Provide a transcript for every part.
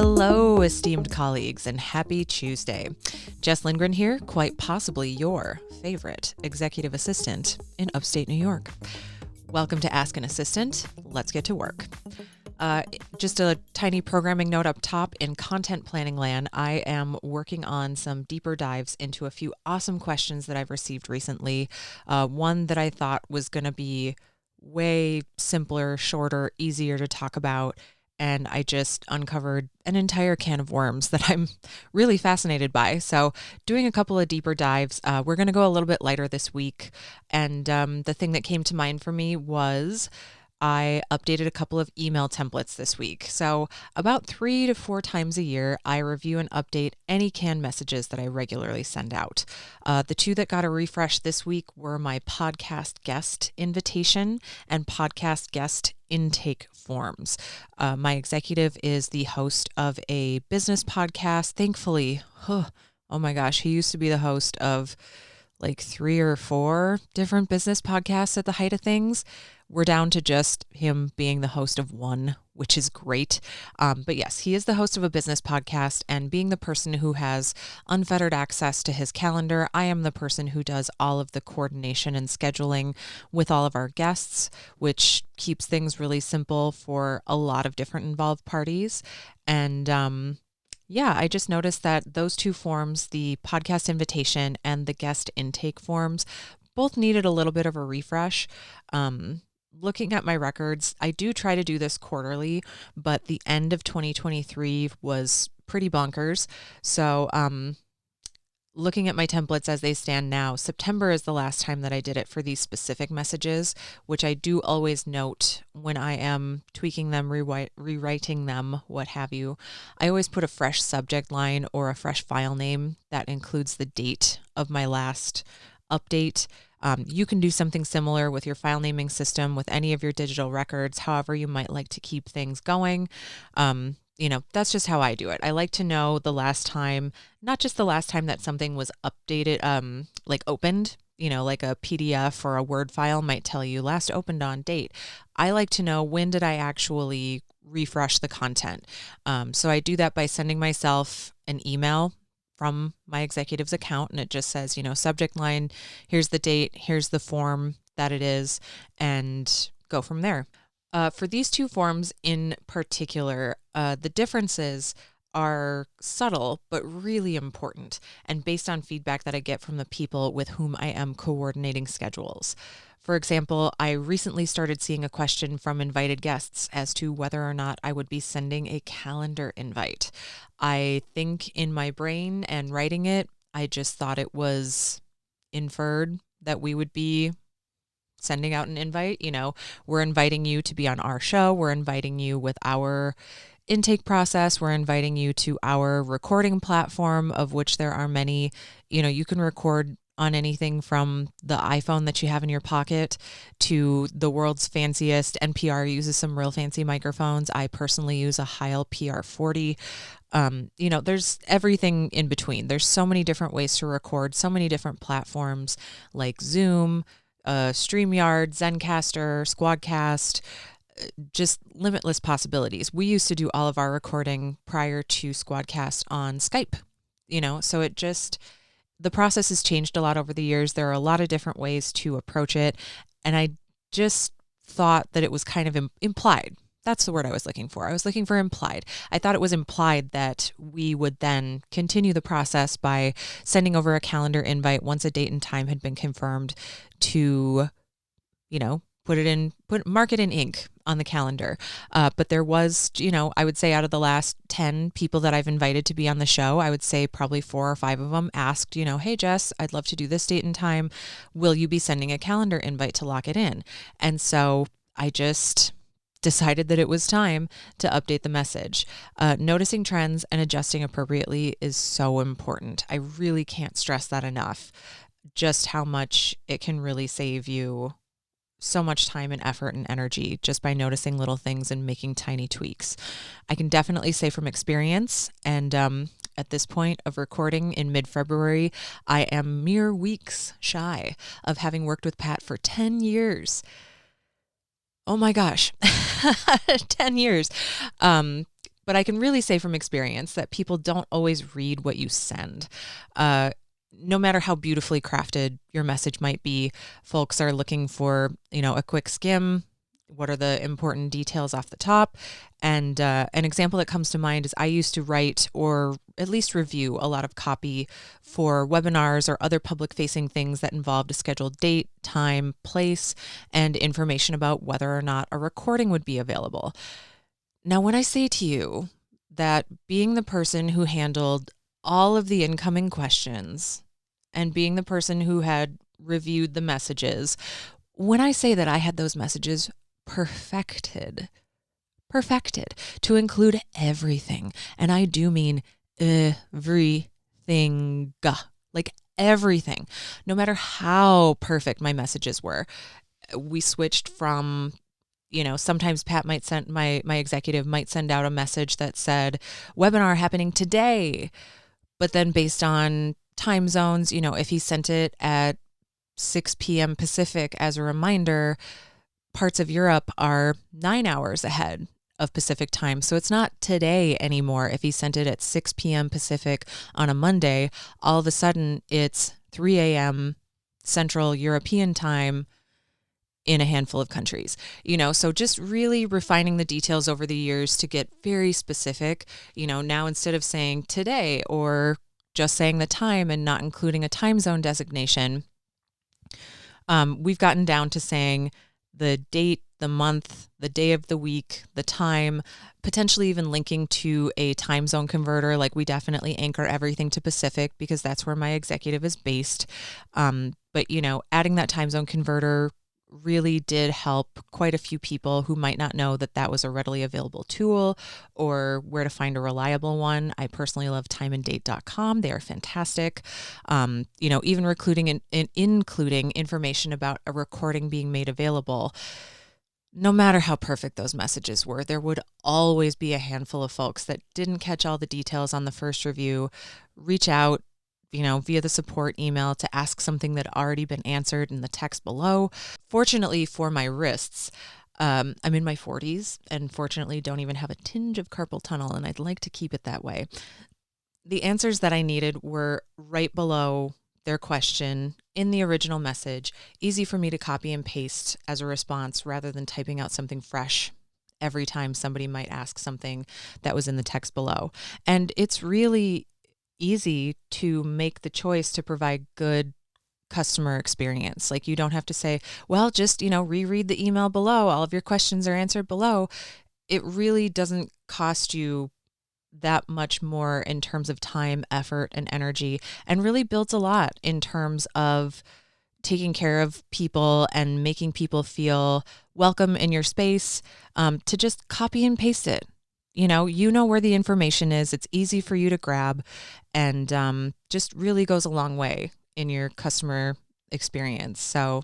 Hello, esteemed colleagues, and happy Tuesday. Jess Lindgren here, quite possibly your favorite executive assistant in upstate New York. Welcome to Ask an Assistant. Let's get to work. Just a tiny programming note up top. In content planning land, I am working on some deeper dives into a few awesome questions that I've received recently. One that I thought was going to be way simpler, shorter, easier to talk about. And I just uncovered an entire can of worms that I'm really fascinated by. So doing a couple of deeper dives, we're going to go a little bit lighter this week. And the thing that came to mind for me was I updated a couple of email templates this week. So about 3 to 4 times a year, I review and update any canned messages that I regularly send out. The two that got a refresh this week were my podcast guest invitation and podcast guest intake forms. My executive is the host of a business podcast. Thankfully, oh my gosh, he used to be the host of like 3 or 4 different business podcasts at the height of things. We're down to just him being the host of one, which is great. But yes, he is the host of a business podcast, and being the person who has unfettered access to his calendar, I am the person who does all of the coordination and scheduling with all of our guests, which keeps things really simple for a lot of different involved parties. And I just noticed that those two forms, the podcast invitation and the guest intake forms, both needed a little bit of a refresh. Looking at my records, I do try to do this quarterly, but the end of 2023 was pretty bonkers. So looking at my templates as they stand now, September is the last time that I did it for these specific messages, which I do always note when I am tweaking them, rewriting them, what have you. I always put a fresh subject line or a fresh file name that includes the date of my last update. You can do something similar with your file naming system, with any of your digital records, however you might like to keep things going. That's just how I do it. I like to know the last time, not just the last time that something was updated, like opened, like a PDF or a Word file might tell you last opened on date. I like to know when did I actually refresh the content. So I do that by sending myself an email from my executive's account, and it just says, subject line, here's the date, here's the form that it is, and go from there. For these two forms in particular, the differences are subtle, but really important, and based on feedback that I get from the people with whom I am coordinating schedules. For example, I recently started seeing a question from invited guests as to whether or not I would be sending a calendar invite. I think in my brain and writing it, I just thought it was inferred that we would be sending out an invite. We're inviting you to be on our show. We're inviting you with our intake process. We're inviting you to our recording platform, of which there are many. You can record on anything from the iPhone that you have in your pocket to the world's fanciest. NPR uses some real fancy microphones. I personally use a Heil PR40. There's everything in between. There's so many different ways to record, so many different platforms like Zoom, StreamYard, Zencaster, Squadcast, just limitless possibilities. We used to do all of our recording prior to Squadcast on Skype, so the process has changed a lot over the years. There are a lot of different ways to approach it. And I just thought that it was kind of implied. That's the word I was looking for. I was looking for implied. I thought it was implied that we would then continue the process by sending over a calendar invite once a date and time had been confirmed to, mark it in ink on the calendar. But there was, I would say out of the last 10 people that I've invited to be on the show, I would say probably 4 or 5 of them asked, hey, Jess, I'd love to do this date and time. Will you be sending a calendar invite to lock it in? And so I just decided that it was time to update the message. Noticing trends and adjusting appropriately is so important. I really can't stress that enough, just how much it can really save you so much time and effort and energy just by noticing little things and making tiny tweaks. I can definitely say from experience, and at this point of recording in mid-February, I am mere weeks shy of having worked with Pat for 10 years. Oh my gosh, 10 years. But I can really say from experience that people don't always read what you send. No matter how beautifully crafted your message might be, folks are looking for, a quick skim. What are the important details off the top? And an example that comes to mind is I used to write or at least review a lot of copy for webinars or other public-facing things that involved a scheduled date, time, place, and information about whether or not a recording would be available. Now, when I say to you that being the person who handled all of the incoming questions and being the person who had reviewed the messages, when I say that I had those messages perfected to include everything. And I do mean everything, like everything, no matter how perfect my messages were. We switched from, sometimes Pat might send, my executive might send out a message that said, webinar happening today. But then based on time zones, if he sent it at 6 p.m. Pacific as a reminder, parts of Europe are 9 hours ahead of Pacific time. So it's not today anymore. If he sent it at 6 p.m. Pacific on a Monday, all of a sudden it's 3 a.m. Central European time in a handful of countries. So just really refining the details over the years to get very specific. Now instead of saying today or just saying the time and not including a time zone designation, we've gotten down to saying the date, the month, the day of the week, the time, potentially even linking to a time zone converter. Like we definitely anchor everything to Pacific because that's where my executive is based. But adding that time zone converter really did help quite a few people who might not know that that was a readily available tool or where to find a reliable one. I personally love timeanddate.com. They are fantastic. Even including information about a recording being made available. No matter how perfect those messages were, there would always be a handful of folks that didn't catch all the details on the first review, reach out, via the support email to ask something that had already been answered in the text below. Fortunately for my wrists, I'm in my 40s and fortunately don't even have a tinge of carpal tunnel, and I'd like to keep it that way. The answers that I needed were right below their question in the original message, easy for me to copy and paste as a response rather than typing out something fresh every time somebody might ask something that was in the text below. And it's really easy to make the choice to provide good customer experience. Like you don't have to say, well, just, reread the email below. All of your questions are answered below. It really doesn't cost you that much more in terms of time, effort, and energy, and really builds a lot in terms of taking care of people and making people feel welcome in your space, to just copy and paste it. You know where the information is. It's easy for you to grab, and just really goes a long way in your customer experience. So,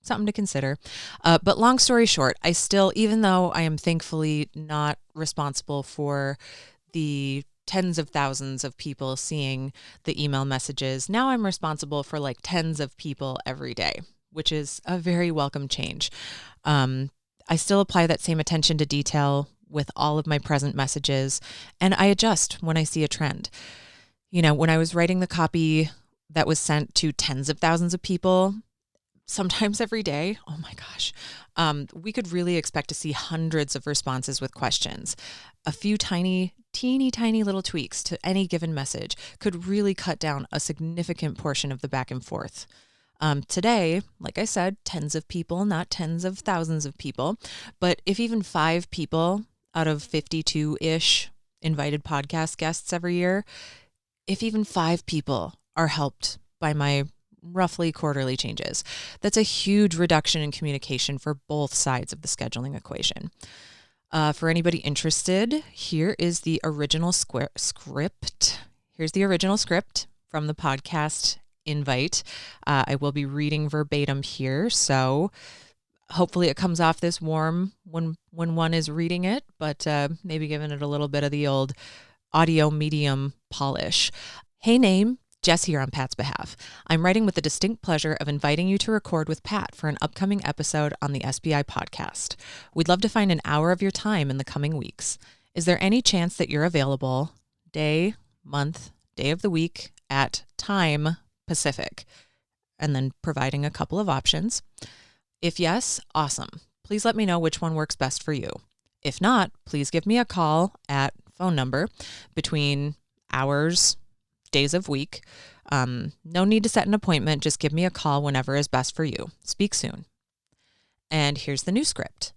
something to consider. But long story short, I still, even though I am thankfully not responsible for the tens of thousands of people seeing the email messages, now I'm responsible for like tens of people every day, which is a very welcome change. I still apply that same attention to detail with all of my present messages, and I adjust when I see a trend. When I was writing the copy that was sent to tens of thousands of people, sometimes every day, oh my gosh, we could really expect to see hundreds of responses with questions. A few teeny little tweaks to any given message could really cut down a significant portion of the back and forth. Today, like I said, tens of people, not tens of thousands of people. But if even 5 people out of 52-ish invited podcast guests every year, if even 5 people are helped by my roughly quarterly changes, that's a huge reduction in communication for both sides of the scheduling equation. For anybody interested, here is the original script. Here's the original script from the podcast invite. I will be reading verbatim here, so hopefully it comes off this warm when one is reading it, but maybe giving it a little bit of the old audio medium polish. Hey name, Jess here on Pat's behalf. I'm writing with the distinct pleasure of inviting you to record with Pat for an upcoming episode on the SBI podcast. We'd love to find an hour of your time in the coming weeks. Is there any chance that you're available day, month, day of the week at time Pacific? And then providing a couple of options. If yes, awesome. Please let me know which one works best for you. If not, please give me a call at phone number between hours, days of week. No need to set an appointment. Just give me a call whenever is best for you. Speak soon. And here's the new script.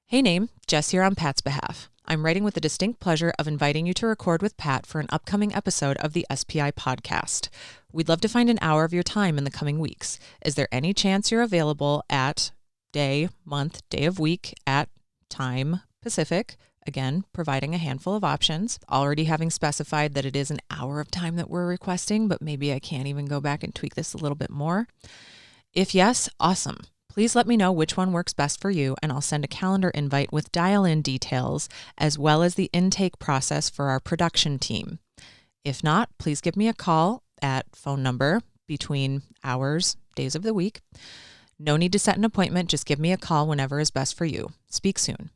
Hey, name, Jess here on Pat's behalf. I'm writing with the distinct pleasure of inviting you to record with Pat for an upcoming episode of the SPI podcast. We'd love to find an hour of your time in the coming weeks. Is there any chance you're available at day, month, day of week at time Pacific? Again, providing a handful of options, already having specified that it is an hour of time that we're requesting, but maybe I can't even go back and tweak this a little bit more. If yes, awesome. Please let me know which one works best for you, and I'll send a calendar invite with dial-in details, as well as the intake process for our production team. If not, please give me a call at phone number between hours, days of the week. No need to set an appointment. Just give me a call whenever is best for you. Speak soon.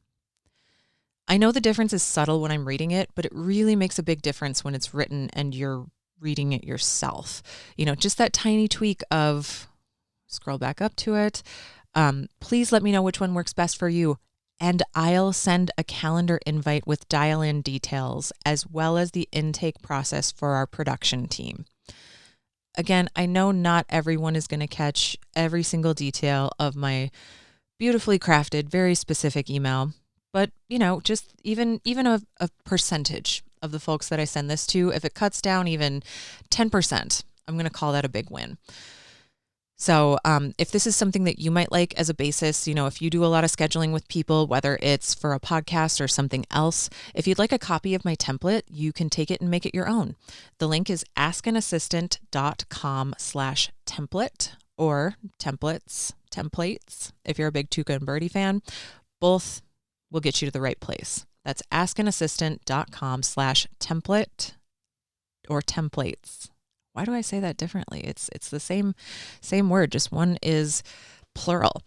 I know the difference is subtle when I'm reading it, but it really makes a big difference when it's written and you're reading it yourself. Just that tiny tweak of scroll back up to it. Please let me know which one works best for you, and I'll send a calendar invite with dial-in details, as well as the intake process for our production team. Again, I know not everyone is going to catch every single detail of my beautifully crafted, very specific email, but, just even a percentage of the folks that I send this to, if it cuts down even 10%, I'm going to call that a big win. So if this is something that you might like as a basis, if you do a lot of scheduling with people, whether it's for a podcast or something else, if you'd like a copy of my template, you can take it and make it your own. The link is askanassistant.com/template or templates, if you're a big Tuca and Birdie fan. Both will get you to the right place. That's askanassistant.com/template or templates. Why do I say that differently? It's the same word, just one is plural.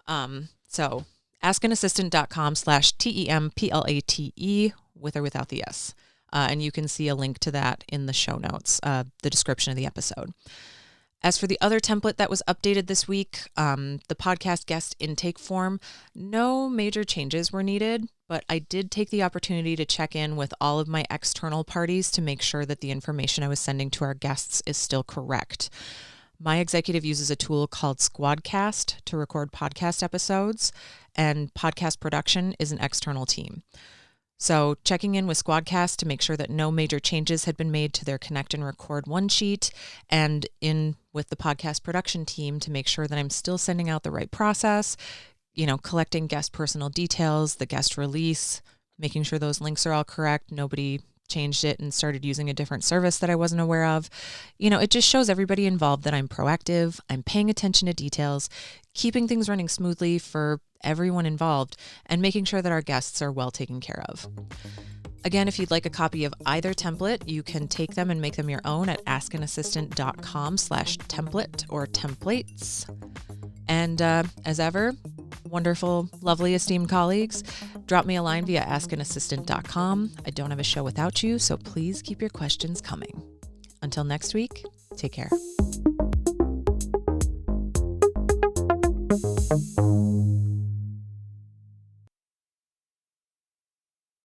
So askanassistant.com/template with or without the S. And you can see a link to that in the show notes, the description of the episode. As for the other template that was updated this week, the podcast guest intake form, no major changes were needed, but I did take the opportunity to check in with all of my external parties to make sure that the information I was sending to our guests is still correct. My executive uses a tool called Squadcast to record podcast episodes, and podcast production is an external team. So checking in with Squadcast to make sure that no major changes had been made to their connect and record one sheet, and in with the podcast production team to make sure that I'm still sending out the right process, collecting guest personal details, the guest release, making sure those links are all correct. Nobody changed it and started using a different service that I wasn't aware of. It just shows everybody involved that I'm proactive, I'm paying attention to details, keeping things running smoothly for everyone involved, and making sure that our guests are well taken care of. Again, if you'd like a copy of either template, you can take them and make them your own at askanassistant.com/template or templates. And as ever, wonderful, lovely, esteemed colleagues, drop me a line via askanassistant.com. I don't have a show without you, so please keep your questions coming. Until next week, take care.